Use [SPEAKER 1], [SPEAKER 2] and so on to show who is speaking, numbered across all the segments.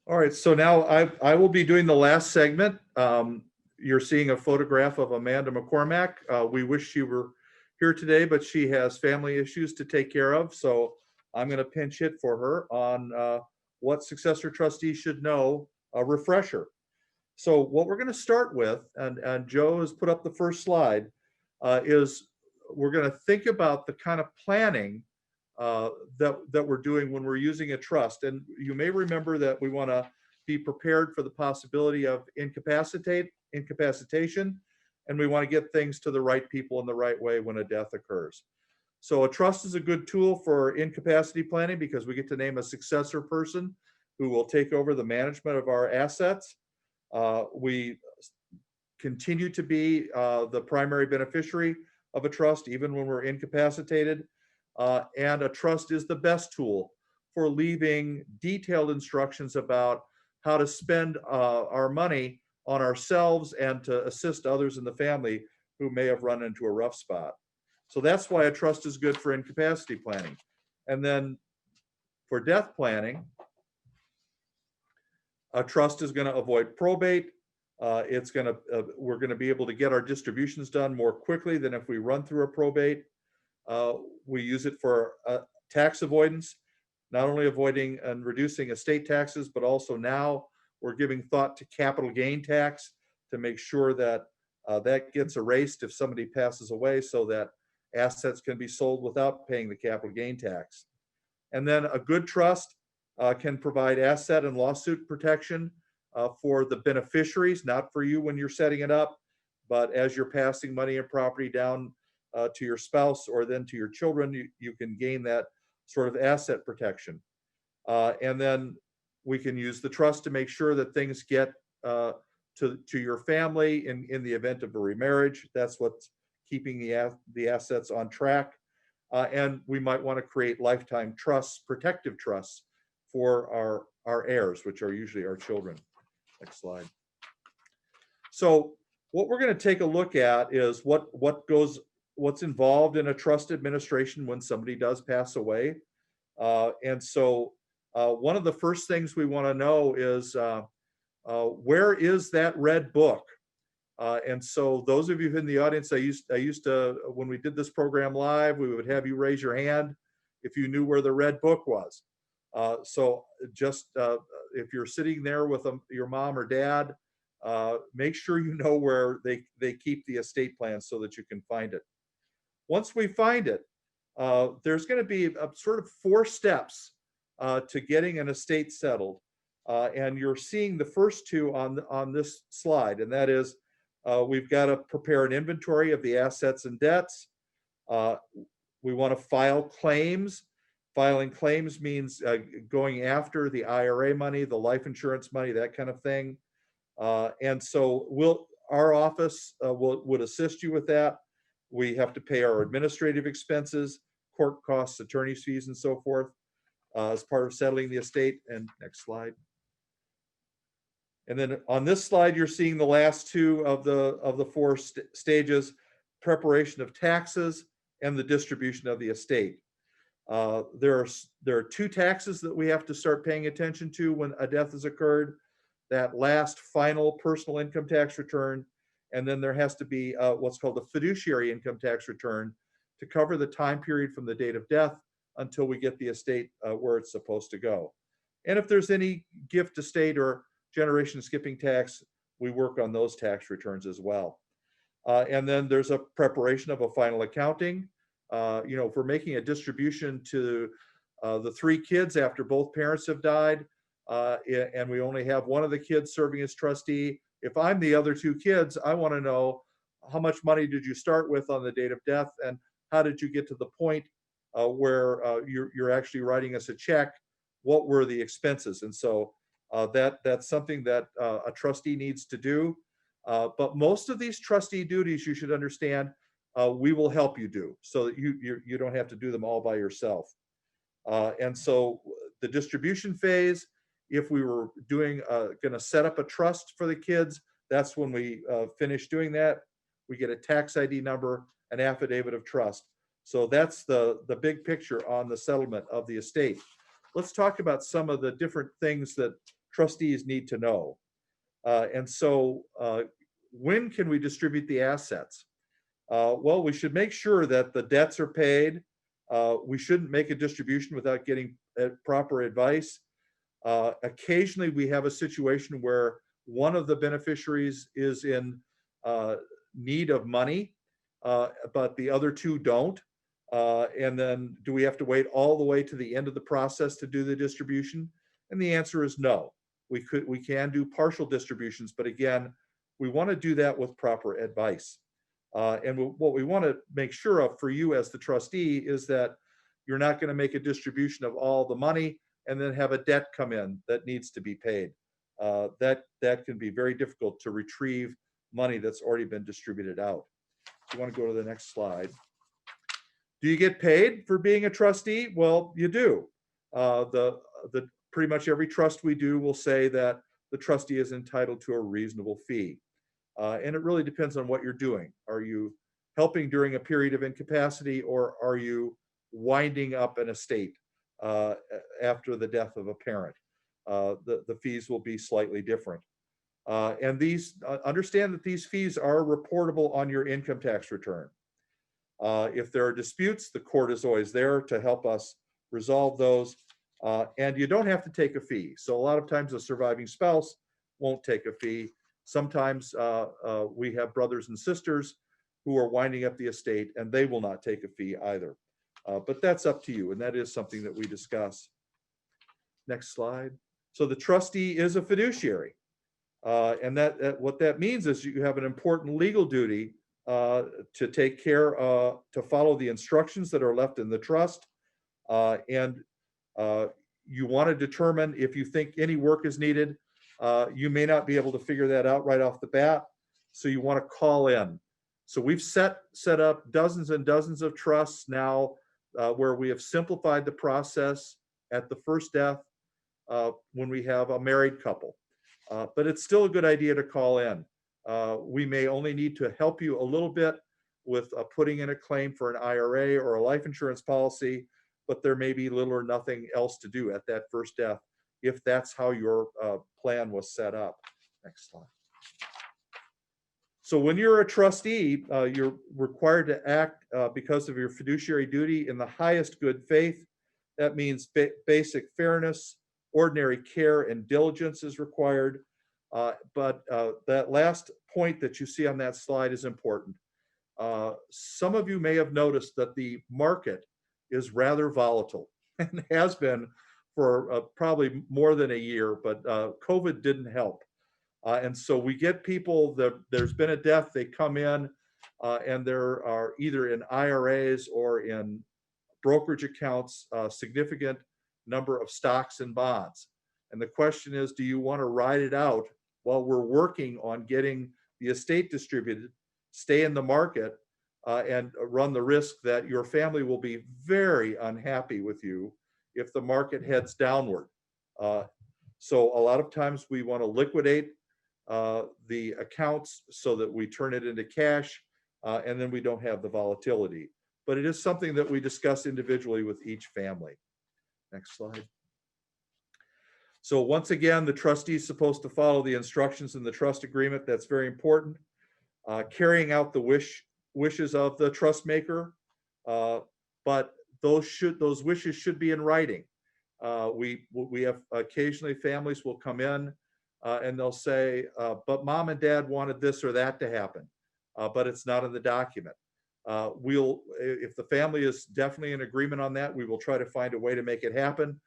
[SPEAKER 1] All right, so now I will be doing the last segment. You're seeing a photograph of Amanda McCormack. We wish she were here today, but she has family issues to take care of. So I'm going to pinch hit for her on what successor trustees should know, a refresher. So what we're going to start with, and Joe has put up the first slide, is we're going to think about the kind of planning that we're doing when we're using a trust. And you may remember that we want to be prepared for the possibility of incapacitation, and we want to get things to the right people in the right way when a death occurs. So a trust is a good tool for incapacity planning because we get to name a successor person who will take over the management of our assets. We continue to be the primary beneficiary of a trust, even when we're incapacitated. And a trust is the best tool for leaving detailed instructions about how to spend our money on ourselves and to assist others in the family who may have run into a rough spot. So that's why a trust is good for incapacity planning. And then for death planning, a trust is going to avoid probate. We're going to be able to get our distributions done more quickly than if we run through a probate. We use it for tax avoidance, not only avoiding and reducing estate taxes, but also now we're giving thought to capital gain tax to make sure that that gets erased if somebody passes away so that assets can be sold without paying the capital gain tax. And then a good trust can provide asset and lawsuit protection for the beneficiaries, not for you when you're setting it up, but as you're passing money and property down to your spouse or then to your children, you can gain that sort of asset protection. And then we can use the trust to make sure that things get to your family in the event of a remarriage. That's what's keeping the assets on track. And we might want to create lifetime trusts, protective trusts for our heirs, which are usually our children. Next slide. So what we're going to take a look at is what's involved in a trust administration when somebody does pass away. And so one of the first things we want to know is where is that red book? And so those of you in the audience, I used to, when we did this program live, we would have you raise your hand if you knew where the red book was. So just if you're sitting there with your mom or dad, make sure you know where they keep the estate plan so that you can find it. Once we find it, there's going to be a sort of 4 steps to getting an estate settled. And you're seeing the first 2 on this slide, and that is we've got to prepare an inventory of the assets and debts. We want to file claims. Filing claims means going after the IRA money, the life insurance money, that kind of thing. And so our office would assist you with that. We have to pay our administrative expenses, court costs, attorney's fees, and so forth as part of settling the estate. And next slide. And then on this slide, you're seeing the last 2 of the 4 stages: preparation of taxes and the distribution of the estate. There are 2 taxes that we have to start paying attention to when a death has occurred. That last final personal income tax return, and then there has to be what's called a fiduciary income tax return to cover the time period from the date of death until we get the estate where it's supposed to go. And if there's any gift estate or generation skipping tax, we work on those tax returns as well. And then there's a preparation of a final accounting. If we're making a distribution to the 3 kids after both parents have died, and we only have one of the kids serving as trustee, if I'm the other 2 kids, I want to know how much money did you start with on the date of death, and how did you get to the point where you're actually writing us a check? What were the expenses? And so that's something that a trustee needs to do. But most of these trustee duties, you should understand, we will help you do so that you don't have to do them all by yourself. And so the distribution phase, if we were going to set up a trust for the kids, that's when we finish doing that. We get a tax ID number, an affidavit of trust. So that's the big picture on the settlement of the estate. Let's talk about some of the different things that trustees need to know. And so when can we distribute the assets? Well, we should make sure that the debts are paid. We shouldn't make a distribution without getting proper advice. Occasionally, we have a situation where one of the beneficiaries is in need of money, but the other two don't. And then do we have to wait all the way to the end of the process to do the distribution? And the answer is no. We can do partial distributions, but again, we want to do that with proper advice. What we want to make sure of for you as the trustee is that you're not going to make a distribution of all the money and then have a debt come in that needs to be paid. That can be very difficult to retrieve money that's already been distributed out. You want to go to the next slide. Do you get paid for being a trustee? Well, you do. The pretty much every trust we do will say that the trustee is entitled to a reasonable fee. And it really depends on what you're doing. Are you helping during a period of incapacity, or are you winding up an estate after the death of a parent? The fees will be slightly different. And these understand that these fees are reportable on your income tax return. If there are disputes, the court is always there to help us resolve those. And you don't have to take a fee. So a lot of times a surviving spouse won't take a fee. Sometimes we have brothers and sisters who are winding up the estate and they will not take a fee either. But that's up to you, and that is something that we discuss. Next slide. So the trustee is a fiduciary. And what that means is you have an important legal duty to take care, to follow the instructions that are left in the trust. And you want to determine if you think any work is needed. You may not be able to figure that out right off the bat, so you want to call in. So we've set up dozens and dozens of trusts now where we have simplified the process at the first death when we have a married couple. But it's still a good idea to call in. We may only need to help you a little bit with putting in a claim for an IRA or a life insurance policy, but there may be little or nothing else to do at that first death if that's how your plan was set up. Next slide. So when you're a trustee, you're required to act because of your fiduciary duty in the highest good faith. That means basic fairness, ordinary care, and diligence is required. But that last point that you see on that slide is important. Some of you may have noticed that the market is rather volatile and has been for probably more than a year, but COVID didn't help. And so we get people that there's been a death, they come in and there are either in IRAs or in brokerage accounts, a significant number of stocks and bonds. And the question is, do you want to ride it out while we're working on getting the estate distributed, stay in the market, and run the risk that your family will be very unhappy with you if the market heads downward? So a lot of times we want to liquidate the accounts so that we turn it into cash, and then we don't have the volatility. But it is something that we discuss individually with each family. Next slide. So once again, the trustee is supposed to follow the instructions in the trust agreement. That's very important. Carrying out the wishes of the trust maker, but those wishes should be in writing. We have occasionally families will come in and they'll say, but mom and dad wanted this or that to happen, but it's not in the document. If the family is definitely in agreement on that, we will try to find a way to make it happen.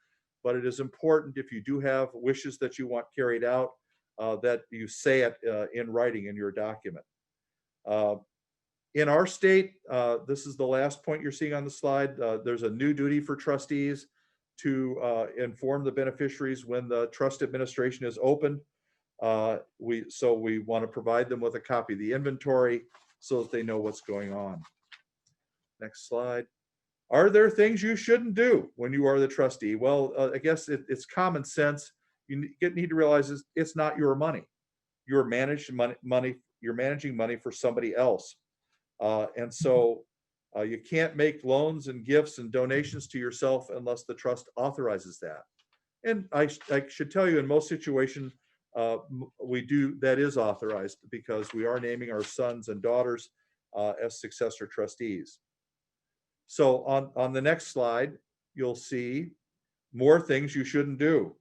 [SPEAKER 1] But it is important, if you do have wishes that you want carried out, that you say it in writing in your document. In our state, this is the last point you're seeing on the slide. There's a new duty for trustees to inform the beneficiaries when the trust administration is open. We want to provide them with a copy of the inventory so that they know what's going on. Next slide. Are there things you shouldn't do when you are the trustee? Well, I guess it's common sense. You need to realize it's not your money. You're managing money. You're managing money for somebody else, and so you can't make loans and gifts and donations to yourself unless the trust authorizes that. And I should tell you, in most situations, we do, that is authorized because we are naming our sons and daughters as successor trustees. So on the next slide, you'll see more things you shouldn't do.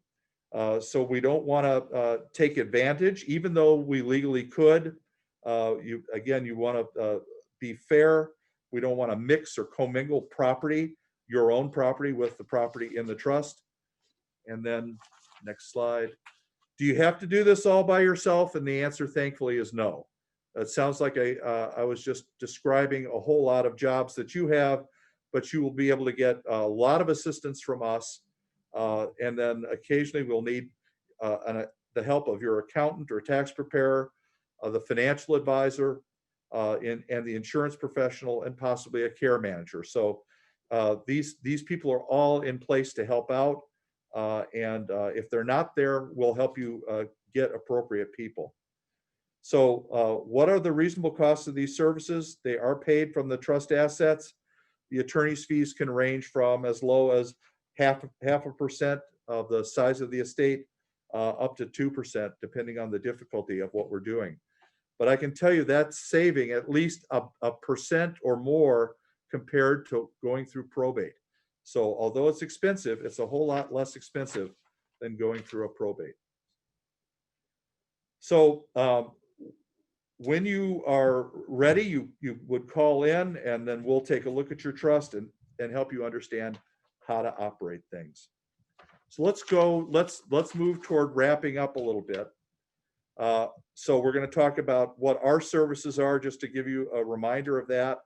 [SPEAKER 1] So we don't want to take advantage, even though we legally could. You want to be fair. We don't want to mix or commingle property, your own property, with the property in the trust. And then next slide. Do you have to do this all by yourself? And the answer, thankfully, is no. It sounds like I was just describing a whole lot of jobs that you have, but you will be able to get a lot of assistance from us. And then occasionally we'll need the help of your accountant or tax preparer, the financial advisor, and the insurance professional, and possibly a care manager. So these people are all in place to help out. If they're not there, we'll help you get appropriate people. So what are the reasonable costs of these services? They are paid from the trust assets. The attorney's fees can range from as low as half a percent of the size of the estate up to 2%, depending on the difficulty of what we're doing. But I can tell you that's saving at least a percent or more compared to going through probate. So although it's expensive, it's a whole lot less expensive than going through a probate. So when you are ready, you would call in, and then we'll take a look at your trust and help you understand how to operate things. So let's move toward wrapping up a little bit. So we're going to talk about what our services are, just to give you a reminder of that.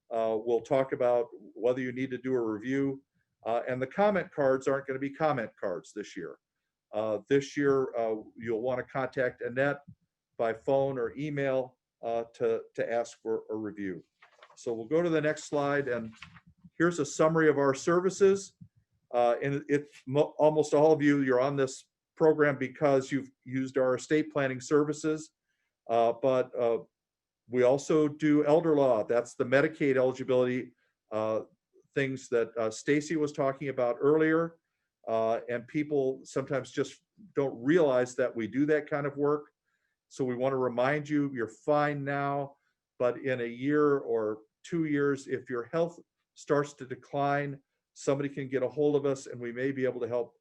[SPEAKER 1] We'll talk about whether you need to do a review, and the comment cards aren't going to be comment cards this year. This year, you'll want to contact Annette by phone or email to ask for a review. So we'll go to the next slide, and here's a summary of our services. And almost all of you, you're on this program because you've used our estate planning services, but we also do elder law. That's the Medicaid eligibility things that Stacy was talking about earlier. And people sometimes just don't realize that we do that kind of work. So we want to remind you, you're fine now, but in a year or 2 years, if your health starts to decline, somebody can get a hold of us, and we may be able to help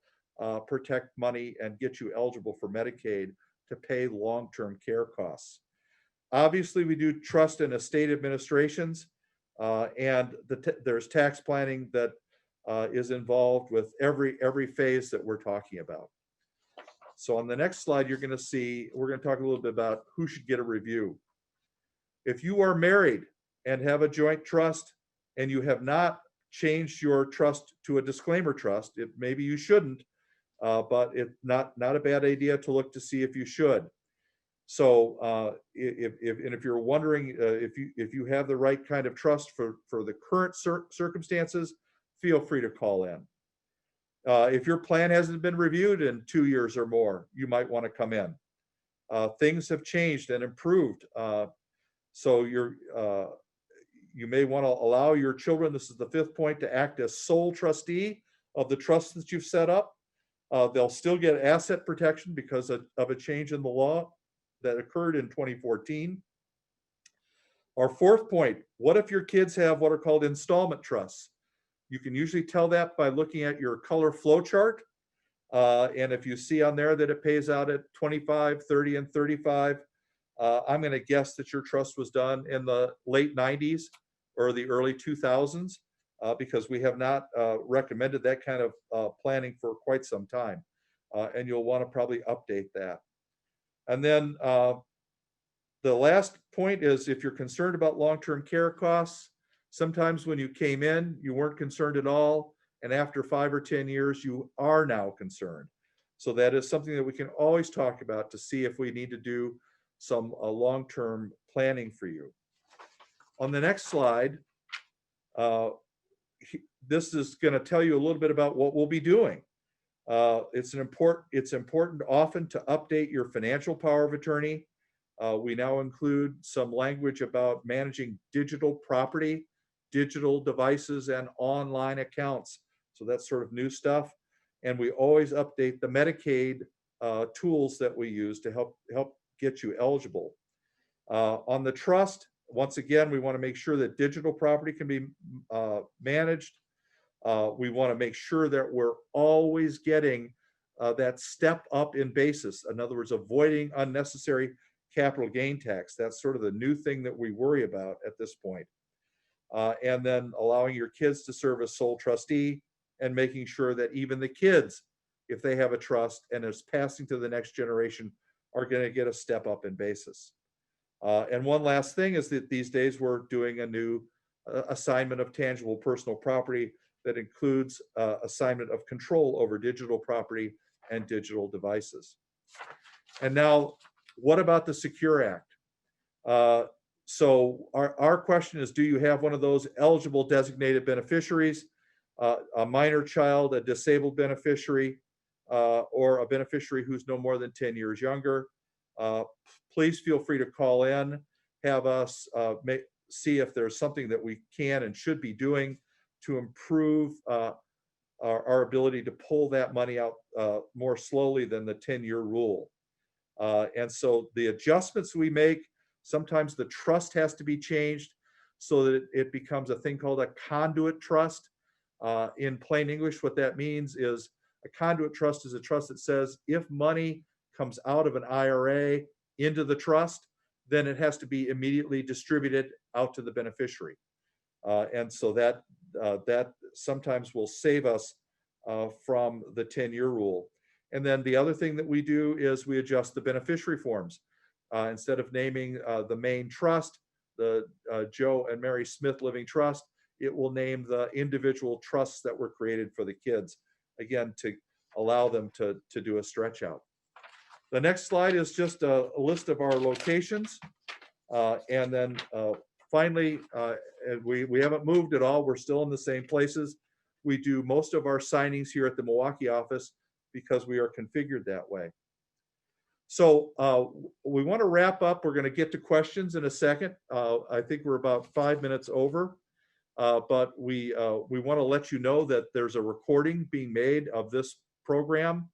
[SPEAKER 1] protect money and get you eligible for Medicaid to pay long-term care costs. Obviously, we do trust and estate administrations, and there's tax planning that is involved with every phase that we're talking about. So on the next slide, you're going to see, we're going to talk a little bit about who should get a review. If you are married and have a joint trust and you have not changed your trust to a disclaimer trust, maybe you shouldn't, but it's not a bad idea to look to see if you should. So if you're wondering if you have the right kind of trust for the current circumstances, feel free to call in. If your plan hasn't been reviewed in 2 years or more, you might want to come in. Things have changed and improved. So you may want to allow your children, this is the 5th point, to act as sole trustee of the trust that you've set up. They'll still get asset protection because of a change in the law that occurred in 2014. Our 4th point, what if your kids have what are called installment trusts? You can usually tell that by looking at your color flow chart. And if you see on there that it pays out at 25, 30, and 35, I'm going to guess that your trust was done in the late 90s or the early 2000s, because we have not recommended that kind of planning for quite some time. And you'll want to probably update that. And then the last point is, if you're concerned about long-term care costs, sometimes when you came in, you weren't concerned at all. And after 5 or 10 years, you are now concerned. So that is something that we can always talk about to see if we need to do some long-term planning for you. On the next slide, this is going to tell you a little bit about what we'll be doing. It's important often to update your financial power of attorney. We now include some language about managing digital property, digital devices, and online accounts. So that's sort of new stuff. and we always update the Medicaid tools that we use to help get you eligible. On the trust, once again, we want to make sure that digital property can be managed. We want to make sure that we're always getting that step up in basis. In other words, avoiding unnecessary capital gain tax. That's sort of the new thing that we worry about at this point. And then allowing your kids to serve as sole trustee and making sure that even the kids, if they have a trust and is passing to the next generation, are going to get a step up in basis. And one last thing is that these days we're doing a new assignment of tangible personal property that includes assignment of control over digital property and digital devices. And now, what about the Secure Act? So our question is, do you have one of those eligible designated beneficiaries, a minor child, a disabled beneficiary, or a beneficiary who's no more than 10 years younger? Please feel free to call in, have us see if there's something that we can and should be doing to improve our ability to pull that money out more slowly than the 10-year rule. And so the adjustments we make, sometimes the trust has to be changed so that it becomes a thing called a conduit trust. In plain English, what that means is a conduit trust is a trust that says if money comes out of an IRA into the trust, then it has to be immediately distributed out to the beneficiary. And so that sometimes will save us from the 10-year rule. And then the other thing that we do is we adjust the beneficiary forms. Instead of naming the main trust, the Joe and Mary Smith Living Trust, it will name the individual trusts that were created for the kids, again, to allow them to do a stretch out. The next slide is just a list of our locations. And then finally, we haven't moved at all. We're still in the same places. We do most of our signings here at the Milwaukee office because we are configured that way. So we want to wrap up. We're going to get to questions in a second. I think we're about 5 minutes over, but we want to let you know that there's a recording being made of this program.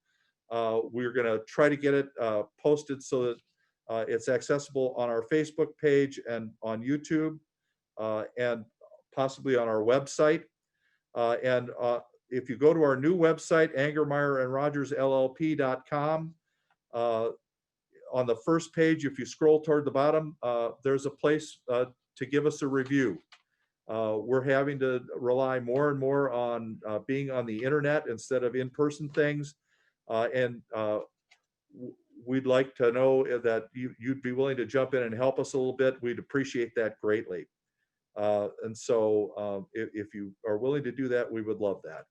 [SPEAKER 1] We're going to try to get it posted so that it's accessible on our Facebook page and on YouTube and possibly on our website. And if you go to our new website, angermeyerandrogersllp.com, on the first page, if you scroll toward the bottom, there's a place to give us a review. We're having to rely more and more on being on the internet instead of in-person things. And we'd like to know that you'd be willing to jump in and help us a little bit. We'd appreciate that greatly. And so if you are willing to do that, we would love that.